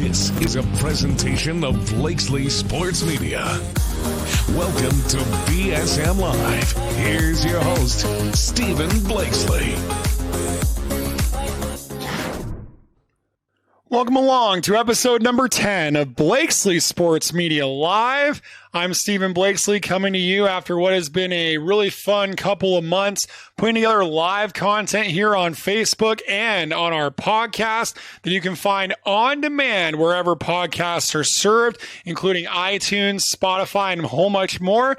This is a presentation of Blakesley Sports Media. Welcome to BSM Live. Here's your host, Stephen Blakesley. Welcome along to episode number 10 of Blakesley Sports Media Live. I'm Stephen Blakesley, coming to you after what has been a really fun couple of months, putting together live content here on Facebook and on our podcast that you can find on demand wherever podcasts are served, including iTunes, Spotify, and a whole much more.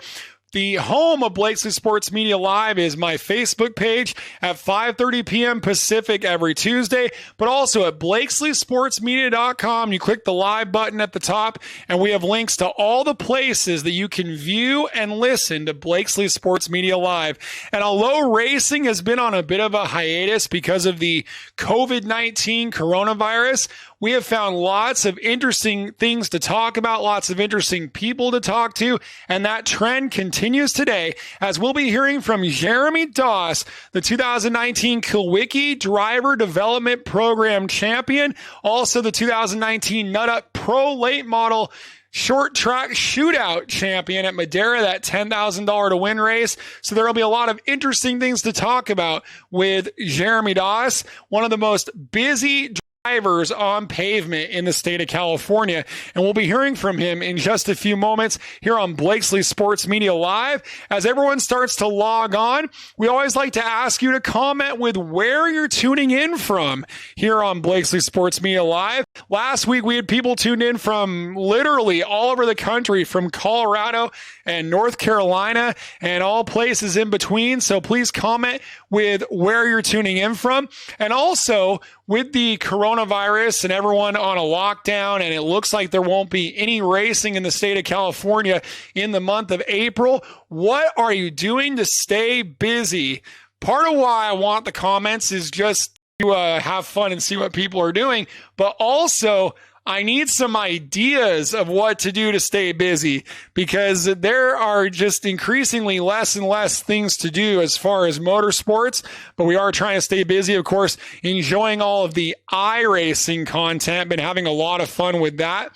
The home of Blakesley Sports Media Live is my Facebook page at 5:30 p.m. Pacific every Tuesday, but also at BlakesleySportsMedia.com. You click the live button at the top, and we have links to all the places that you can view and listen to Blakesley Sports Media Live. And although racing has been on a bit of a hiatus because of the COVID-19 coronavirus, we have found lots of interesting things to talk about, lots of interesting people to talk to, and that trend continues today as we'll be hearing from Jeremy Doss, the 2019 Kulwicki Driver Development Program champion, also the 2019 Nut Up Pro Late Model Short Track Shootout champion at Madera, that $10,000 to win race. So there will be a lot of interesting things to talk about with Jeremy Doss, one of the most busy drivers on pavement in the state of California. And we'll be hearing from him in just a few moments here on Blakesley Sports Media Live. As everyone starts to log on, we always like to ask you to comment with where you're tuning in from here on Blakesley Sports Media Live. Last week, we had people tuned in from literally all over the country, from Colorado and North Carolina and all places in between. So please comment with where you're tuning in from. And also, with the coronavirus and everyone on a lockdown, and it looks like there won't be any racing in the state of California in the month of April, what are you doing to stay busy? Part of why I want the comments is just to have fun and see what people are doing, but also I need some ideas of what to do to stay busy, because there are just increasingly less and less things to do as far as motorsports, but we are trying to stay busy, of course, enjoying all of the iRacing content, been having a lot of fun with that.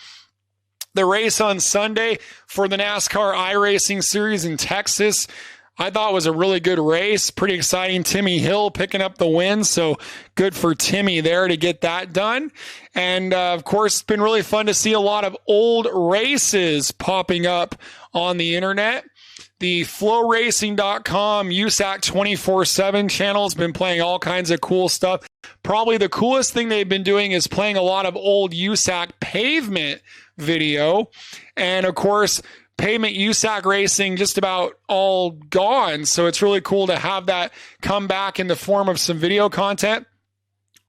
The race on Sunday for the NASCAR iRacing series in Texas, I thought was a really good race. Pretty exciting. Timmy Hill picking up the win. So good for Timmy there to get that done. And of course, it's been really fun to see a lot of old races popping up on the internet. The flowracing.com USAC 24/7 channel has been playing all kinds of cool stuff. Probably the coolest thing they've been doing is playing a lot of old USAC pavement video. And of course, pavement USAC racing just about all gone. So it's really cool to have that come back in the form of some video content.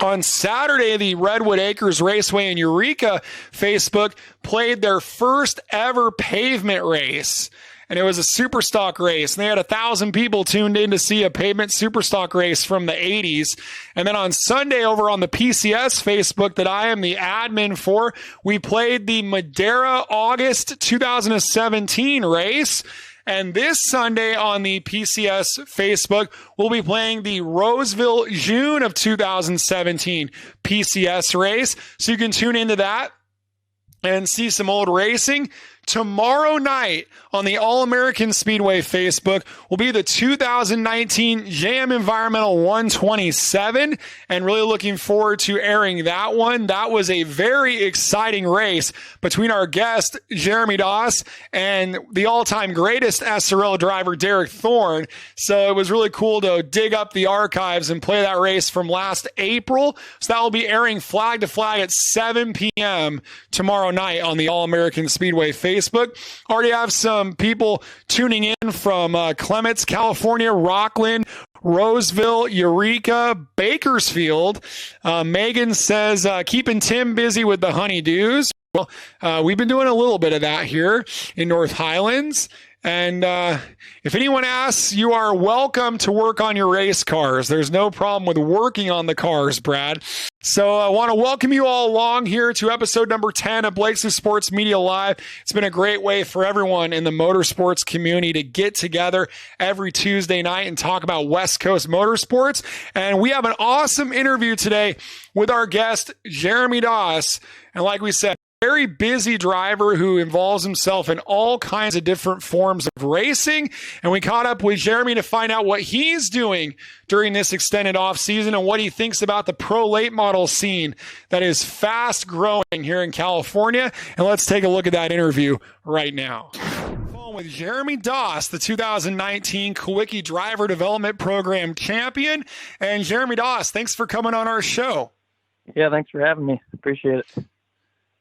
On Saturday, the Redwood Acres Raceway in Eureka Facebook played their first ever pavement race. And it was a super stock race. And they had 1,000 people tuned in to see a pavement super stock race from the 80s. And then on Sunday, over on the PCS Facebook that I am the admin for, we played the Madera August 2017 race. And this Sunday on the PCS Facebook, we'll be playing the Roseville June of 2017 PCS race. So you can tune into that and see some old racing. Tomorrow night on the All-American Speedway Facebook will be the 2019 JM Environmental 127, and really looking forward to airing that one. That was a very exciting race between our guest, Jeremy Doss, and the all-time greatest SRL driver, Derek Thorne. So it was really cool to dig up the archives and play that race from last April. So that will be airing flag to flag at 7 p.m. tomorrow night on the All-American Speedway Facebook. Already have some people tuning in from Clements, California, Rockland, Roseville, Eureka, Bakersfield. Megan says, keeping Tim busy with the honeydews. Well, we've been doing a little bit of that here in North Highlands. And if anyone asks, you are welcome to work on your race cars. There's no problem with working on the cars, Brad. So I want to welcome you all along here to episode number 10 of Blakesley Sports Media Live. It's been a great way for everyone in the motorsports community to get together every Tuesday night and talk about West Coast motorsports. And we have an awesome interview today with our guest, Jeremy Doss. And like we said, very busy driver who involves himself in all kinds of different forms of racing. And we caught up with Jeremy to find out what he's doing during this extended off season and what he thinks about the pro late model scene that is fast growing here in California. And let's take a look at that interview right now. With Jeremy Doss, the 2019 Kulwicki Driver Development Program champion. And Jeremy Doss, thanks for coming on our show. Yeah, thanks for having me. Appreciate it.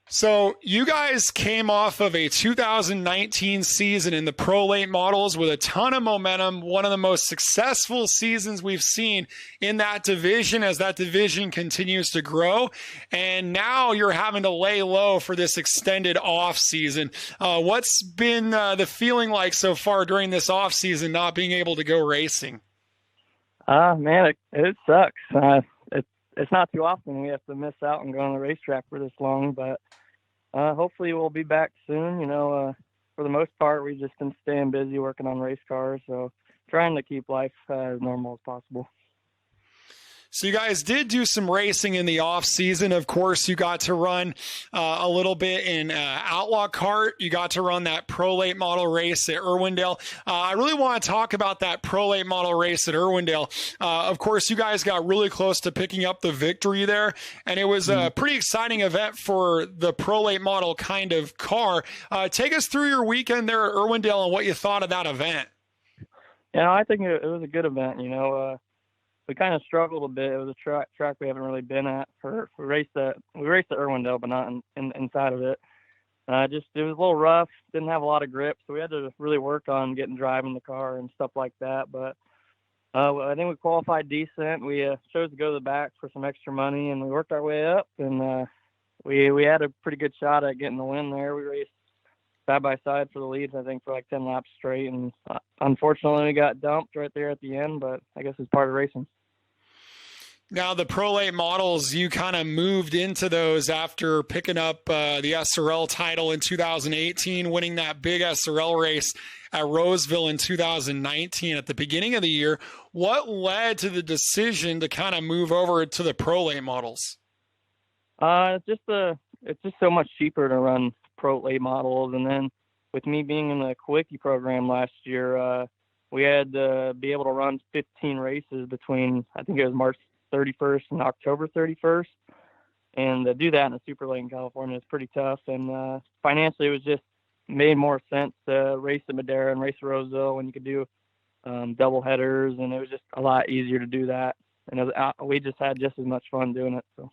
So you guys came off of a 2019 season in the pro late models with a ton of momentum, one of the most successful seasons we've seen in that division as that division continues to grow. And now you're having to lay low for this extended off season. What's been the feeling like so far during this off season, not being able to go racing? Man, it sucks. It's not too often we have to miss out and go on the racetrack for this long, but hopefully we'll be back soon. For the most part, we've just been staying busy working on race cars, so trying to keep life as normal as possible. So you guys did do some racing in the off season. Of course, you got to run a little bit in Outlaw Kart. You got to run that pro late model race at Irwindale. I really want to talk about that pro late model race at Irwindale. Of course, you guys got really close to picking up the victory there, and it was a pretty exciting event for the pro late model kind of car. Take us through your weekend there at Irwindale and what you thought of that event. I think it was a good event. We kind of struggled a bit. It was a track we haven't really been at. We raced at Irwindale, but not inside of it. It was a little rough. Didn't have a lot of grip, so we had to really work on driving the car and stuff like that. But I think we qualified decent. We chose to go to the back for some extra money, and we worked our way up. And we had a pretty good shot at getting the win there. We raced side by side for the leads, I think, for like 10 laps straight. And unfortunately, we got dumped right there at the end. But I guess it's part of racing. Now, the pro late models, you kind of moved into those after picking up the SRL title in 2018, winning that big SRL race at Roseville in 2019 at the beginning of the year. What led to the decision to kind of move over to the pro late models? It's just so much cheaper to run pro late models. And then with me being in the Kulwicki program last year, we had to be able to run 15 races between, I think it was March 31st and October 31st, and to do that in a super late in California is pretty tough. And financially, it was just made more sense to race at Madera and race at Roseville when you could do double headers, and it was just a lot easier to do that. And we just had just as much fun doing it. So.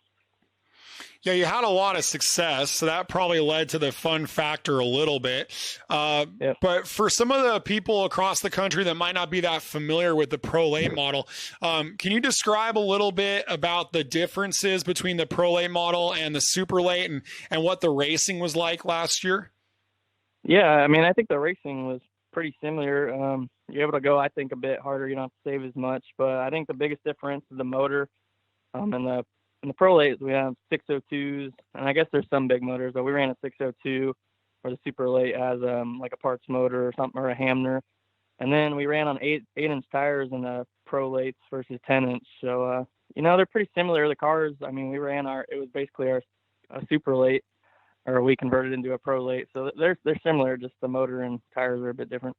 Yeah, you had a lot of success, so that probably led to the fun factor a little bit. Yep. But for some of the people across the country that might not be that familiar with the pro late model, can you describe a little bit about the differences between the pro late model and the super late and what the racing was like last year? Yeah, I think the racing was pretty similar. You're able to go, I think, a bit harder. You don't have to save as much. But I think the biggest difference is the motor. In the pro late, we have 602s, and I guess there's some big motors, but we ran a 602, or the super late has like a parts motor or something, or a Hamner. And then we ran on 8-inch tires in the pro lates versus 10-inch. So, they're pretty similar. The cars, we ran it was basically a super late, or we converted into a pro late. So they're similar, just the motor and tires are a bit different.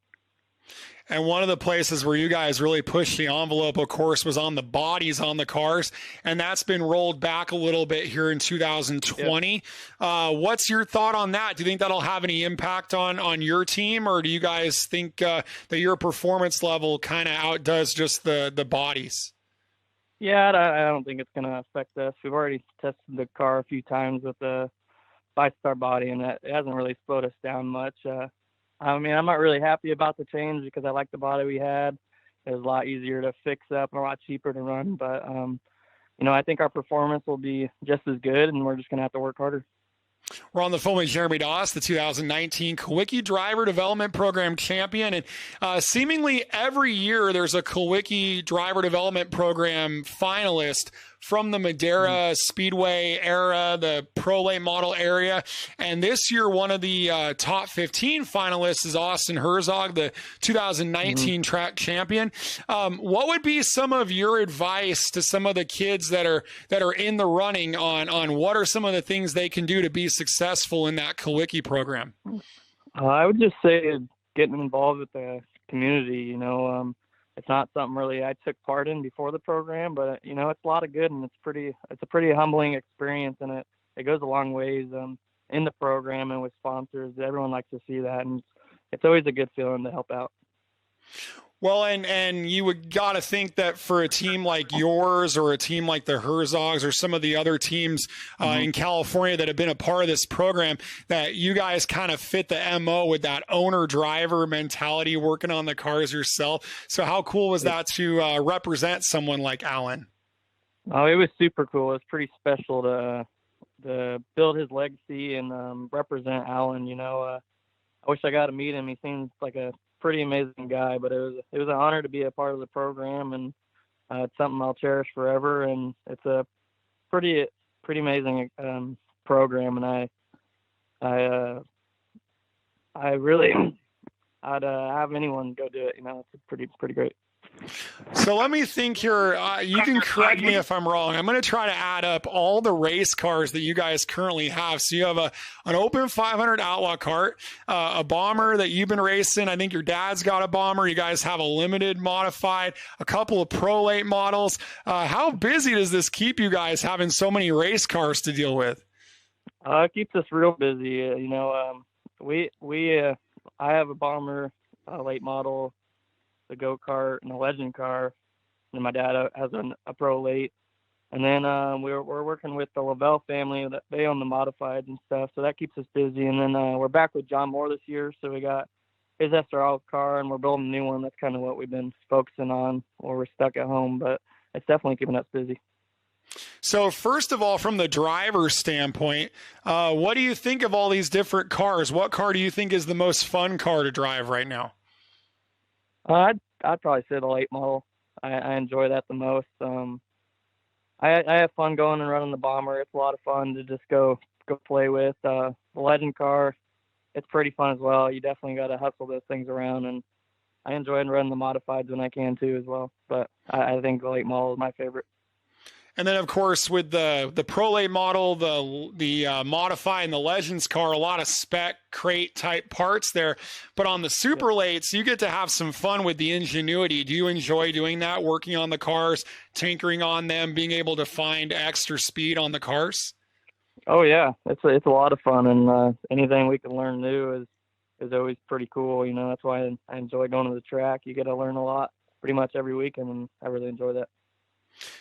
And one of the places where you guys really pushed the envelope, of course, was on the bodies on the cars. And that's been rolled back a little bit here in 2020. Yeah. What's your thought on that? Do you think that'll have any impact on your team? Or do you guys think that your performance level kind of outdoes just the bodies? Yeah, I don't think it's going to affect us. We've already tested the car a few times with the 5-star body, and it hasn't really slowed us down much. I'm not really happy about the change because I like the body we had. It was a lot easier to fix up and a lot cheaper to run. But, I think our performance will be just as good, and we're just going to have to work harder. We're on the phone with Jeremy Doss, the 2019 Kulwicki Driver Development Program champion. And seemingly every year there's a Kulwicki Driver Development Program finalist from the Madera Speedway era, the Pro Late Model area. And this year, one of the top 15 finalists is Austin Herzog, the 2019 track champion. What would be some of your advice to some of the kids that are in the running on what are some of the things they can do to be successful in that Kulwicki program? I would just say getting involved with the community, it's not something really I took part in before the program, but it's a lot of good, and it's a pretty humbling experience, and it goes a long ways in the program and with sponsors. Everyone likes to see that, and it's always a good feeling to help out. Well, and you would got to think that for a team like yours or a team like the Herzogs or some of the other teams in California that have been a part of this program, that you guys kind of fit the MO with that owner-driver mentality, working on the cars yourself. So how cool was that to represent someone like Alan? Oh, it was super cool. It was pretty special to build his legacy and represent Alan. I wish I got to meet him. He seems like a pretty amazing guy, but it was an honor to be a part of the program, and it's something I'll cherish forever. And it's a pretty amazing program, and I really I'd have anyone go do it. It's pretty great. So let me think here. You can correct me if I'm wrong. I'm going to try to add up all the race cars that you guys currently have. So you have an open 500 Outlaw kart, a bomber that you've been racing. I think your dad's got a bomber. You guys have a limited modified, a couple of pro late models. How busy does this keep you guys having so many race cars to deal with? It keeps us real busy. I have a bomber, a late model, the go-kart, and a legend car, and my dad has a pro late. And then we're working with the Lavelle family. That they own the modifieds and stuff, so that keeps us busy. And then we're back with John Moore this year, so we got his SRL car, and we're building a new one. That's kind of what we've been focusing on while we're stuck at home, but it's definitely keeping us busy. So first of all, from the driver's standpoint, what do you think of all these different cars? What car do you think is the most fun car to drive right now? I'd probably say the late model. I enjoy that the most. I have fun going and running the bomber. It's a lot of fun to just go play with. The legend car, it's pretty fun as well. You definitely got to hustle those things around, and I enjoy running the modifieds when I can too as well. But I think the late model is my favorite. And then, of course, with the Pro Late model, the Modify and the Legends car, a lot of spec crate type parts there. But on the Super Lates, you get to have some fun with the ingenuity. Do you enjoy doing that, working on the cars, tinkering on them, being able to find extra speed on the cars? Oh, yeah. It's a lot of fun, and anything we can learn new is always pretty cool. That's why I enjoy going to the track. You get to learn a lot pretty much every weekend, and I really enjoy that.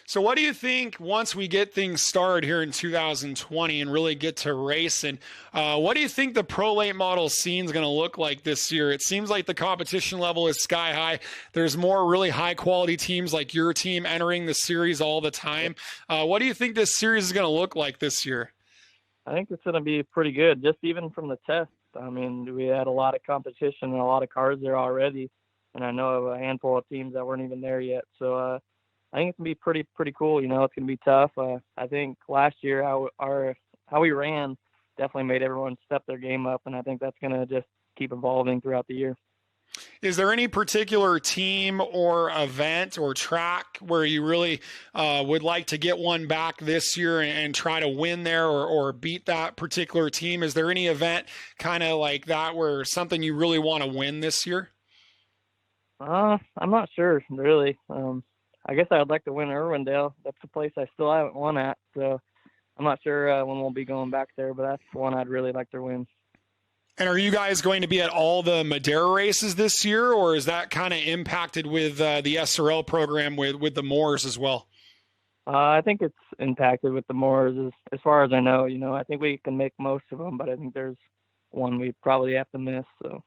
So what do you think once we get things started here in 2020 and really get to racing, what do you think the pro late model scene is going to look like this year? It seems like the competition level is sky high. There's more really high quality teams like your team entering the series all the time. What do you think this series is going to look like this year? I think it's going to be pretty good, just even from the test. I mean, we had a lot of competition and a lot of cars there already, and I know of a handful of teams that weren't even there yet. So, I think it's gonna be pretty cool. It's gonna be tough. I think last year how we ran definitely made everyone step their game up, and I think that's gonna just keep evolving throughout the year. Is there any particular team or event or track where you really would like to get one back this year and try to win there or beat that particular team? Is there any event kind of like that where something you really want to win this year? I'm not sure really. I guess I would like to win Irwindale. That's the place I still haven't won at. So I'm not sure when we'll be going back there, but that's the one I'd really like to win. And are you guys going to be at all the Madera races this year, or is that kind of impacted with the SRL program with the Moors as well? I think it's impacted with the Moors as far as I know. I think we can make most of them, but I think there's one we probably have to miss. So.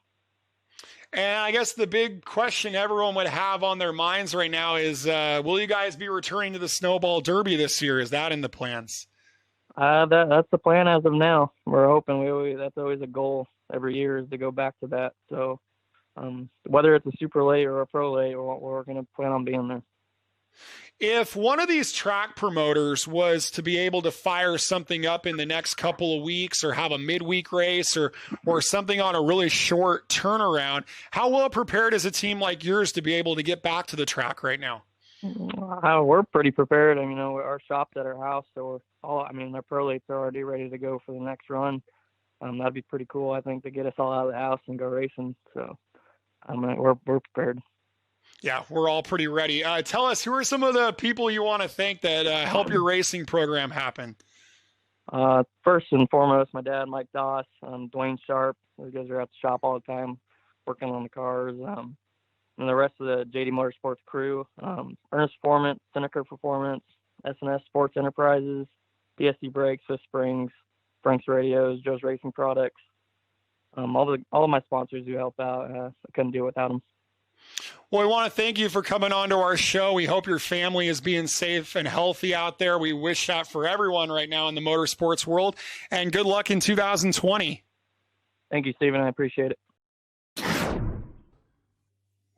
And I guess the big question everyone would have on their minds right now is, will you guys be returning to the Snowball Derby this year? Is that in the plans? That's the plan as of now. We're hoping that's always a goal every year is to go back to that. So whether it's a super late or a pro late, we're going to plan on being there. If one of these track promoters was to be able to fire something up in the next couple of weeks or have a midweek race or something on a really short turnaround, how well prepared is a team like yours to be able to get back to the track right now? We're pretty prepared. I mean, our shop's at our house, so our pro lates are already ready to go for the next run. That'd be pretty cool, I think, to get us all out of the house and go racing. So we're prepared. Yeah, we're all pretty ready. Tell us, who are some of the people you want to thank that help your racing program happen? First and foremost, my dad, Mike Doss, Dwayne Sharp. Those guys are at the shop all the time working on the cars. And the rest of the JD Motorsports crew, Ernest Performance, Seneca Performance, S&S Sports Enterprises, DSC Brakes, Swift Springs, Frank's Radios, Joe's Racing Products. All of my sponsors who help out. I couldn't do it without them. Well, we want to thank you for coming on to our show. We hope your family is being safe and healthy out there. We wish that for everyone right now in the motorsports world. And good luck in 2020. Thank you, Stephen. I appreciate it.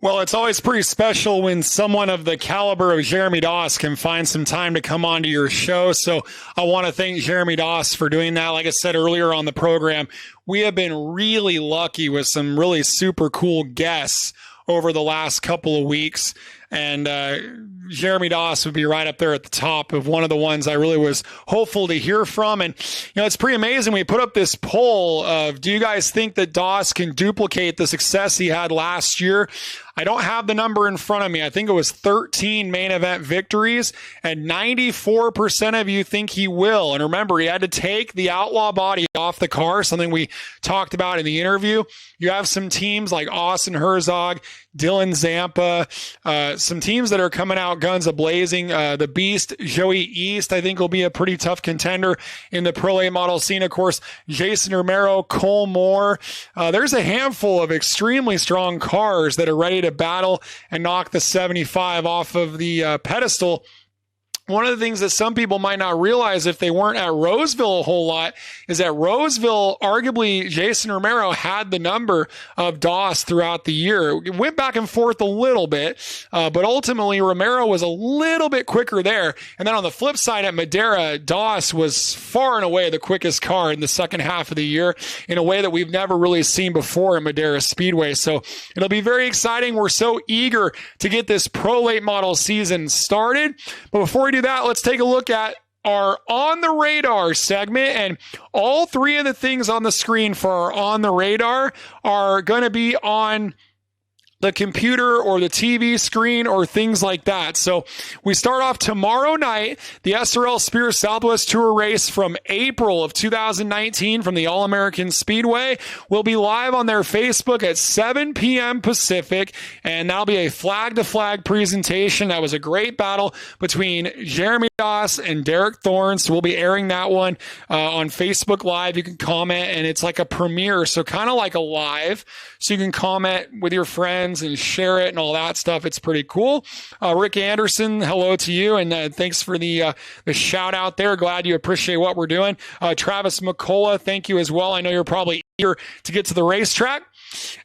Well, it's always pretty special when someone of the caliber of Jeremy Doss can find some time to come onto your show. So I want to thank Jeremy Doss for doing that. Like I said earlier on the program, we have been really lucky with some really super cool guests over the last couple of weeks. And Jeremy Doss would be right up there at the top of one of the ones I really was hopeful to hear from. And, it's pretty amazing. We put up this poll of, do you guys think that Doss can duplicate the success he had last year? I don't have the number in front of me. I think it was 13 main event victories, and 94% of you think he will. And remember, he had to take the outlaw body off the car, something we talked about in the interview. You have some teams like Austin Herzog, Dylan Zampa, some teams that are coming out guns a-blazing. The Beast, Joey East, I think will be a pretty tough contender in the Pro A model scene. Of course, Jason Romero, Cole Moore. There's a handful of extremely strong cars that are ready to battle and knock the 75 off of the pedestal. One of the things that some people might not realize if they weren't at Roseville a whole lot is that Roseville, arguably, Jason Romero had the number of Doss throughout the year. It went back and forth a little bit, but ultimately Romero was a little bit quicker there. And then on the flip side at Madera, Doss was far and away the quickest car in the second half of the year in a way that we've never really seen before at Madera Speedway. So it'll be very exciting. We're so eager to get this Pro Late Model season started. But before we do that, let's take a look at our On the Radar segment. And all three of the things on the screen for our On the Radar are going to be on the computer or the TV screen or things like that. So we start off tomorrow night, the SRL Spears Southwest Tour race from April of 2019 from the All-American Speedway will be live on their Facebook at 7 p.m. Pacific, and that'll be a flag-to-flag presentation. That was a great battle between Jeremy Doss and Derek Thorne, so we'll be airing that one on Facebook Live. You can comment, and it's like a premiere, so kind of like a live, so you can comment with your friends and share it and all that stuff. It's pretty cool. Rick Anderson, hello to you, and thanks for the shout out there. Glad you appreciate what we're doing. Travis McCullough, thank you as well. I know you're probably eager to get to the racetrack.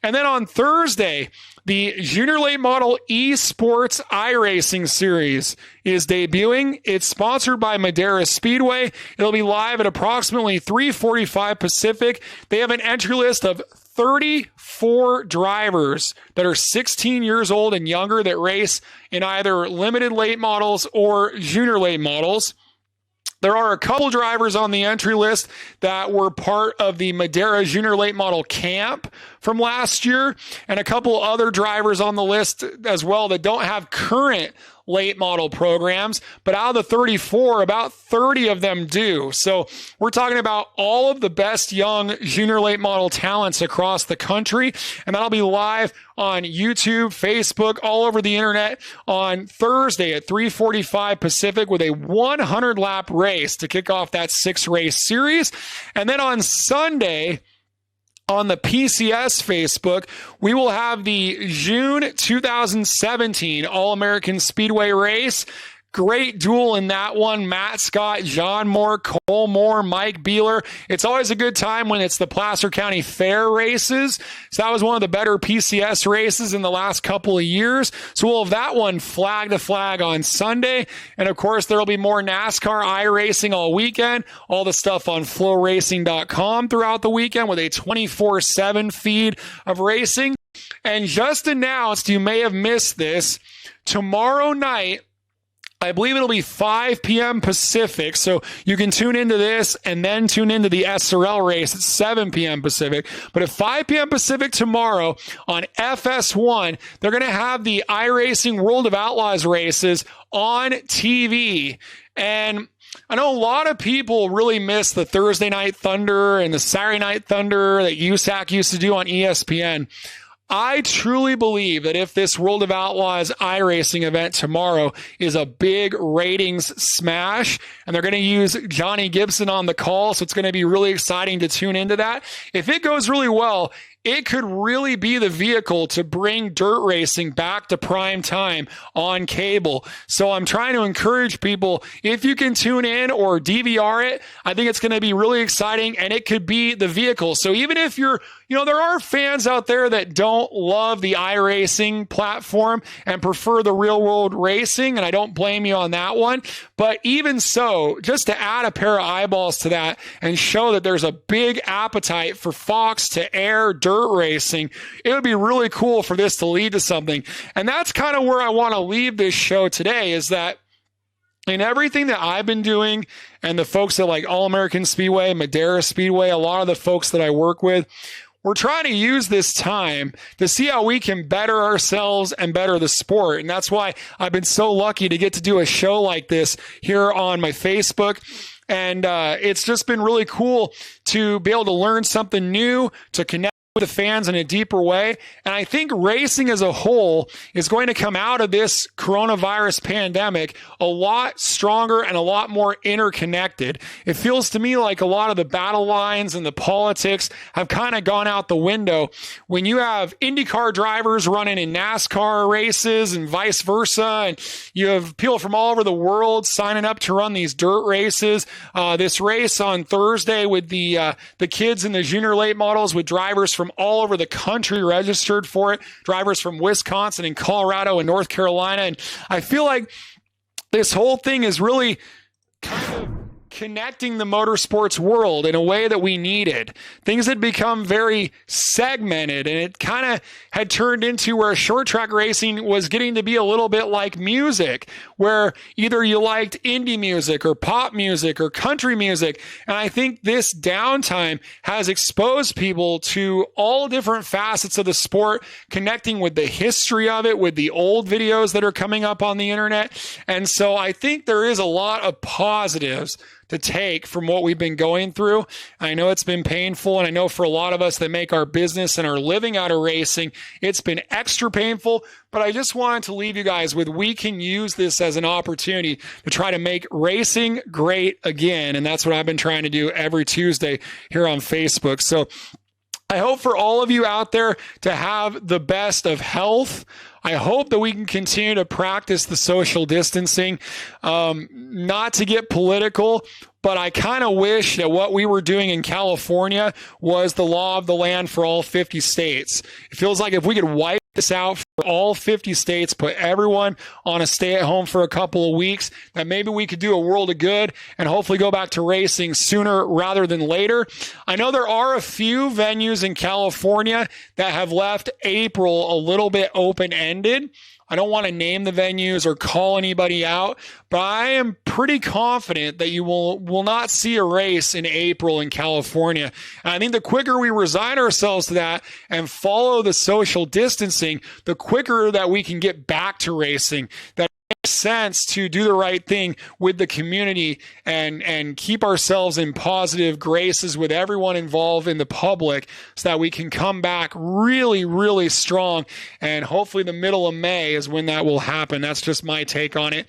And then on Thursday, the Junior Late Model Esports iRacing Series is debuting. It's sponsored by Madera Speedway. It'll be live at approximately 3:45 Pacific. They have an entry list of 34 drivers that are 16 years old and younger that race in either limited late models or junior late models. There are a couple drivers on the entry list that were part of the Madera Junior Late Model camp from last year, and a couple other drivers on the list as well that don't have current late model programs, but out of the 34, about 30 of them do. So we're talking about all of the best young junior late model talents across the country, and that'll be live on YouTube, Facebook, all over the internet on Thursday at 3:45 Pacific with a 100-lap race to kick off that 6-race series. And then on Sunday, on the PCS Facebook, we will have the June 2017 All-American Speedway race Great duel in that one. Matt Scott, John Moore, Cole Moore, Mike Beeler. It's always a good time when it's the Placer County Fair races. So that was one of the better PCS races in the last couple of years. So we'll have that one flag to flag on Sunday. And of course, there will be more NASCAR iRacing all weekend. All the stuff on flowracing.com throughout the weekend with a 24/7 feed of racing. And just announced, you may have missed this, tomorrow night, I believe it'll be 5 p.m. Pacific, so you can tune into this and then tune into the SRL race at 7 p.m. Pacific. But at 5 p.m. Pacific tomorrow on FS1, they're going to have the iRacing World of Outlaws races on TV. And I know a lot of people really miss the Thursday Night Thunder and the Saturday Night Thunder that USAC used to do on ESPN. I truly believe that if this World of Outlaws iRacing event tomorrow is a big ratings smash, and they're going to use Johnny Gibson on the call, so it's going to be really exciting to tune into that. If it goes really well, it could really be the vehicle to bring dirt racing back to prime time on cable. So I'm trying to encourage people, if you can tune in or DVR it, I think it's going to be really exciting, and it could be the vehicle. So even if you're, there are fans out there that don't love the iRacing platform and prefer the real world racing, and I don't blame you on that one. But even so, just to add a pair of eyeballs to that and show that there's a big appetite for Fox to air dirt racing, it would be really cool for this to lead to something. And that's kind of where I want to leave this show today, is that in everything that I've been doing, and the folks at like All American Speedway, Madera Speedway, a lot of the folks that I work with, we're trying to use this time to see how we can better ourselves and better the sport. And that's why I've been so lucky to get to do a show like this here on my Facebook. And it's just been really cool to be able to learn something new, to connect with the fans in a deeper way. And I think racing as a whole is going to come out of this coronavirus pandemic a lot stronger and a lot more interconnected. It feels to me like a lot of the battle lines and the politics have kind of gone out the window when you have IndyCar drivers running in NASCAR races and vice versa, and you have people from all over the world signing up to run these dirt races. This race on Thursday with the kids in the junior late models with drivers from all over the country registered for it, drivers from Wisconsin and Colorado and North Carolina. And I feel like this whole thing is really kind of connecting the motorsports world in a way that we needed. Things had become very segmented, and it kind of had turned into where short track racing was getting to be a little bit like music, where either you liked indie music or pop music or country music. And I think this downtime has exposed people to all different facets of the sport, connecting with the history of it, with the old videos that are coming up on the internet. And so I think there is a lot of positives to take from what we've been going through. I know it's been painful, and I know for a lot of us that make our business and our living out of racing, it's been extra painful, but I just wanted to leave you guys with, we can use this as an opportunity to try to make racing great again, and that's what I've been trying to do every Tuesday here on Facebook. So I hope for all of you out there to have the best of health. I hope that we can continue to practice the social distancing, not to get political, but I kind of wish that what we were doing in California was the law of the land for all 50 states. It feels like if we could wipe this out for all 50 states, put everyone on a stay at home for a couple of weeks, that maybe we could do a world of good and hopefully go back to racing sooner rather than later. I know there are a few venues in California that have left April a little bit open-ended. I don't want to name the venues or call anybody out, but I am pretty confident that you will not see a race in April in California. And I think the quicker we resign ourselves to that and follow the social distancing, the quicker that we can get back to racing. That makes sense to do the right thing with the community and keep ourselves in positive graces with everyone involved in the public, so that we can come back really, really strong. And hopefully the middle of May is when that will happen. That's just my take on it.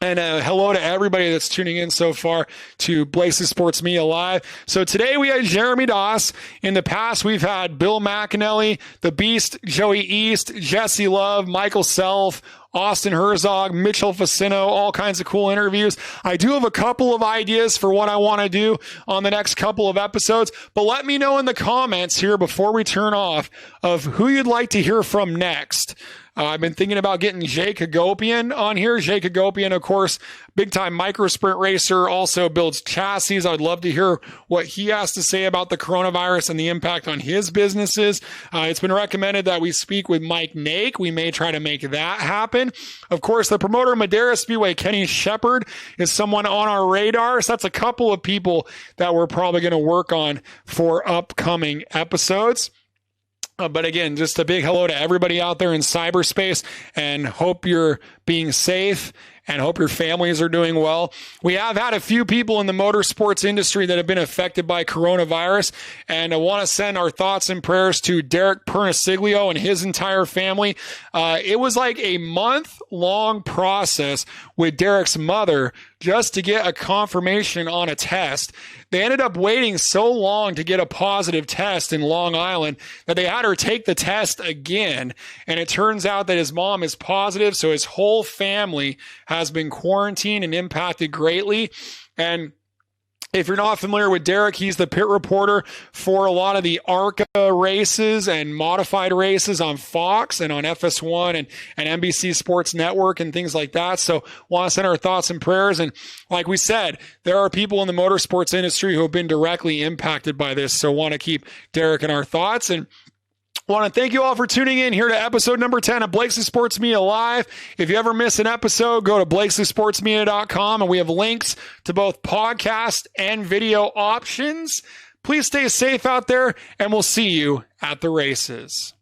And hello to everybody that's tuning in so far to Blakesley Sports Media Live. So today we had Jeremy Doss. In the past, we've had Bill McAnally, The Beast, Joey East, Jesse Love, Michael Self, Austin Herzog, Mitchell Facino, all kinds of cool interviews. I do have a couple of ideas for what I want to do on the next couple of episodes, but let me know in the comments here before we turn off of who you'd like to hear from next. I've been thinking about getting Jay Kagopian on here. Jay Kagopian, of course, big-time microsprint racer, also builds chassis. I'd love to hear what he has to say about the coronavirus and the impact on his businesses. It's been recommended that we speak with Mike Nake. We may try to make that happen. Of course, the promoter of Madera Speedway, Kenny Shepard, is someone on our radar. So that's a couple of people that we're probably going to work on for upcoming episodes. But again, just a big hello to everybody out there in cyberspace, and hope you're being safe and hope your families are doing well. We have had a few people in the motorsports industry that have been affected by coronavirus, and I want to send our thoughts and prayers to Derek Perniciglio and his entire family. It was like a month-long process with Derek's mother just to get a confirmation on a test. They ended up waiting so long to get a positive test in Long Island that they had her take the test again. And it turns out that his mom is positive, so his whole family has been quarantined and impacted greatly. And if you're not familiar with Derek, he's the pit reporter for a lot of the ARCA races and modified races on Fox and on FS1 and NBC Sports Network and things like that. So want to send our thoughts and prayers. And like we said, there are people in the motorsports industry who have been directly impacted by this. So want to keep Derek in our thoughts. And want to thank you all for tuning in here to episode number 10 of Blakesley Sports Media Live. If you ever miss an episode, go to BlakesleySportsMedia.com, and we have links to both podcast and video options. Please stay safe out there, and we'll see you at the races.